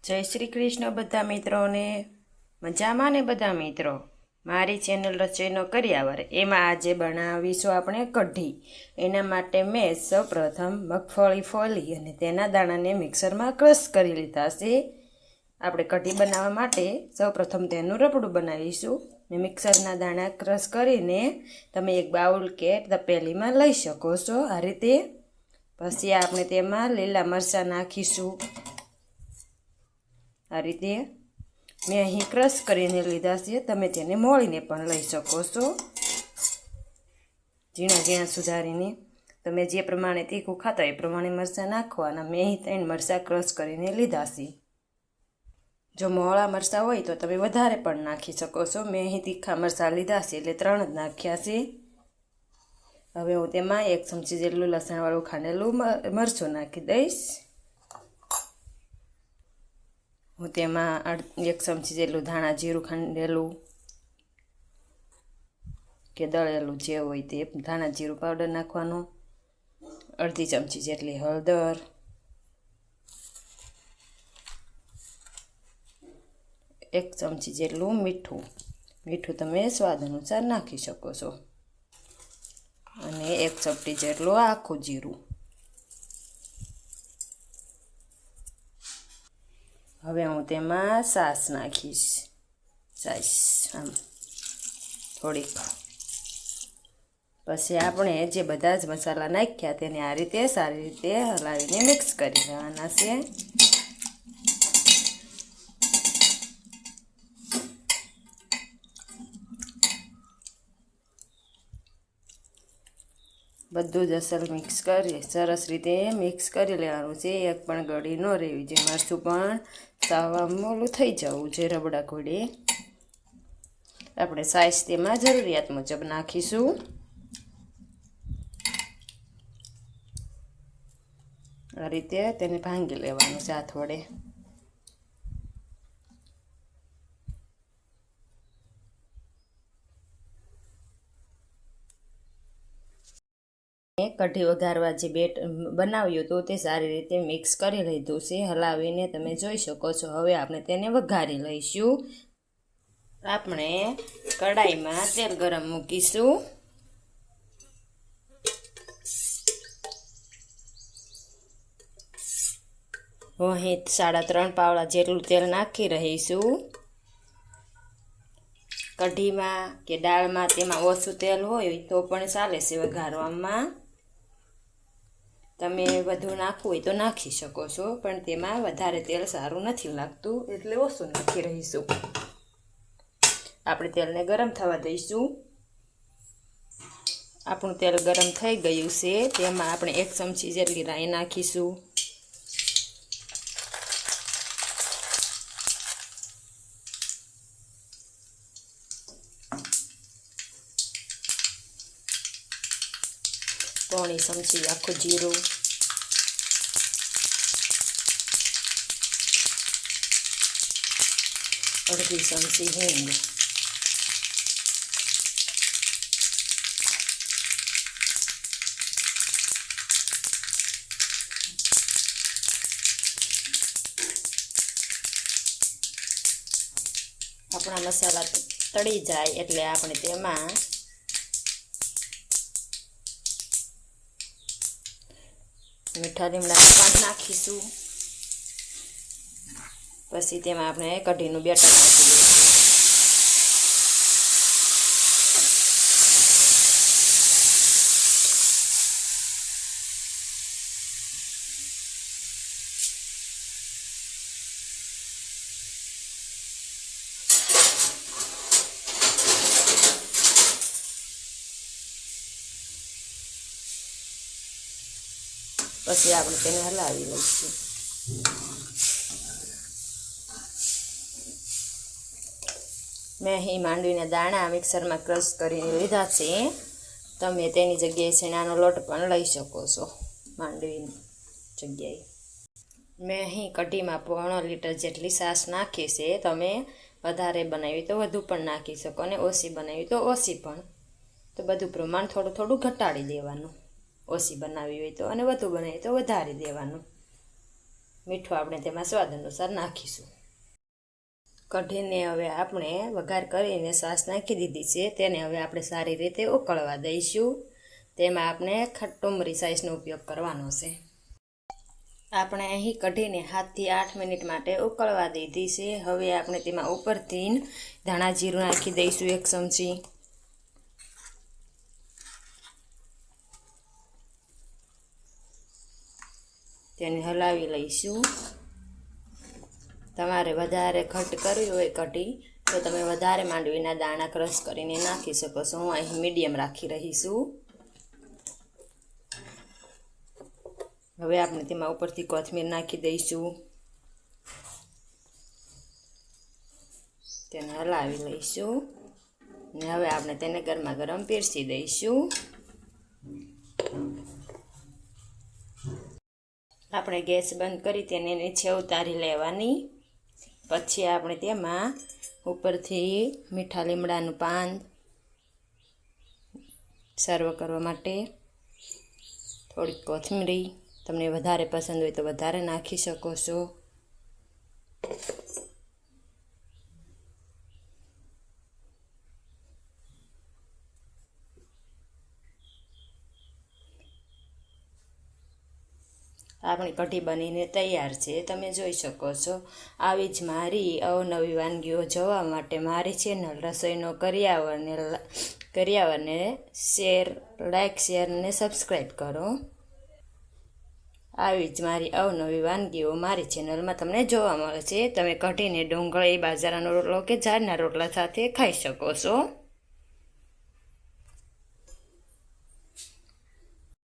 જય શ્રી કૃષ્ણ બધા મિત્રોને મજામાં ને બધા મિત્રો મારી ચેનલ રચેનો કર્યાવર એમાં આજે બનાવીશું આપણે કઢી। એના માટે મેં સૌપ્રથમ મગફળી ફોલી અને તેના દાણાને મિક્સરમાં ક્રશ કરી લીધા છે। આપણે કઢી બનાવવા માટે સૌપ્રથમ તેનું રબડું બનાવીશું ને મિક્સરના દાણા ક્રશ કરીને તમે એક બાઉલ કે તપેલીમાં લઈ શકો છો આ રીતે। પછી આપણે તેમાં લીલા મરચાં નાખીશું આ રીતે। મેં અહીં ક્રશ કરીને લીધા છે, તમે તેને મોળીને પણ લઈ શકો છો ઝીણા ઝીણા સુધારીને। તમે જે પ્રમાણે તીખું ખાતા હોય એ પ્રમાણે મરચાં નાખવાના। મેં અહીં 3 મરચાં ક્રશ કરીને લીધા છે। જો મોળા મરચાં હોય તો તમે વધારે પણ નાખી શકો છો। મેં અહીં તીખા મરચાં લીધા છે એટલે 3 જ નાખ્યા છે। હવે હું તેમાં 1 ચમચી જેટલું લસણવાળું ખાંડેલું મરચું નાખી દઈશ। હું તેમાં 1 ચમચી જેટલું ધાણા જીરું ખાંડેલું કે દળેલું જે હોય તે ધાણા જીરું પાવડર નાખવાનો। અડધી ચમચી જેટલી હળદર, 1 ચમચી જેટલું મીઠું તમે સ્વાદ અનુસાર નાખી શકો છો અને 1 ચપટી જેટલું આખું જીરું। હવે હું તેમાં છાશ નાખીશ, આમ થોડીક। પછી આપણે જે બધા જ મસાલા નાખ્યા તેને આ રીતે સારી રીતે હલાવીને મિક્સ કરી લેવાના છે। બધું જ અસલ મિક્સ કરી સરસ રીતે મિક્સ કરી લેવાનું છે। એક પણ ગળી ન રહેવી જોઈએ, મરચું પણ સાવા મોલું થઈ જવું છે રબડા ઘોડે। આપણે સાઈઝ તેમાં જરૂરિયાત મુજબ નાખીશું। આ રીતે તેને ભાંગી લેવાનું છે હાથ વડે। કઢી વઘારવા જે બેટ બનાવ્યું હતું તે સારી રીતે મિક્સ કરી લીધું છે, હલાવીને તમે જોઈ શકો છો। હવે આપણે તેને વઘારી લઈશું। આપણે કડાઈમાં તેલ ગરમ મૂકીશું। હું અહીં 3.5 પાવડા જેટલું તેલ નાખી રહીશું। કઢીમાં કે દાળમાં તેમાં ઓછું તેલ હોય તો પણ ચાલે છે વઘારવામાં। તમે વધુ નાખવું હોય તો નાખી શકો છો, પણ તેમાં વધારે તેલ સારું નથી લાગતું એટલે ઓછું નાખી રહીશું। આપણે તેલને ગરમ થવા દઈશું। આપણું તેલ ગરમ થઈ ગયું છે, તેમાં આપણે 1 ચમચી જેટલી રાઈ નાખીશું। પોણી ચમચી આખું જીરું, 1/2 ચમચી હિંગ, આપણા મસાલા તળી જાય એટલે આપણે તેમાં મીઠા લીમડાના પાન નાખીશું। પછી તેમાં આપણે કઢીનું બેટર નાખી દઈશું। પછી આપણે તેને હલાવી લઈશું। મેં અહીં માંડવીના દાણા મિક્સરમાં ક્રશ કરીને લીધા છે, તમે તેની જગ્યાએ શેણાનો લોટ પણ લઈ શકો છો માંડવીની જગ્યાએ। મેં અહીં કઢીમાં 1.5 લીટર જેટલી છાશ નાખી છે, તમે વધારે બનાવી તો વધુ પણ નાખી શકો અને ઓછી બનાવી તો ઓછી પણ। તો બધું પ્રમાણ થોડું થોડું ઘટાડી દેવાનું, ઓછી બનાવી હોય તો અને વધુ બનાવી તો વધારી દેવાનું। મીઠું આપણે તેમાં સ્વાદ અનુસાર નાખીશું. કઢીને હવે આપણે વઘાર કરીને છાશ નાખી દીધી છે, તેને હવે આપણે સારી રીતે ઉકળવા દઈશું. તેમાં આપણે ખટ્ટો મરી સાઈઝનો ઉપયોગ કરવાનો છે. આપણે અહીં કઢીને 7 થી 8 મિનિટ માટે ઉકળવા દીધી છે. હવે આપણે તેમાં ઉપરથી ધાણા જીરું નાખી દઈશું 1 ચમચી. તેને હલાવી લઈશું. તમારે વધારે ઘટ કરવી હોય કઢી તો તમે વધારે માંડવીના દાણા ક્રશ કરીને નાખી શકો છો. હું અહીં મીડિયમ રાખી રહી છું. હવે આપણે તેમાં ઉપરથી કોથમીર નાખી દઈશું. તેને હલાવી લઈશું અને હવે આપણે તેને ગરમા ગરમ પીરસી દઈશું. આપણે ગેસ બંધ કરી તેને નીચે ઉતારી લેવાની. પછી આપણે તેમાં ઉપરથી મીઠા લીમડાનું પાન સર્વ કરવા માટે થોડીક કોથમીરી, તમને વધારે પસંદ હોય તો વધારે નાખી શકો છો. આપણી કઢી બનીને તૈયાર છે, તમે જોઈ શકો છો. આવી જ મારી અવનવી વાનગીઓ જોવા માટે મારી ચેનલ રસોઈનો કરિયાવરને લાઈક શેર અને સબસ્ક્રાઈબ કરો. આવી જ મારી અવનવી વાનગીઓ મારી ચેનલમાં તમને જોવા મળે છે. તમે કઢીને ડુંગળી, બાજરાનો રોટલો કે ઝાડના રોટલા સાથે ખાઈ શકો છો.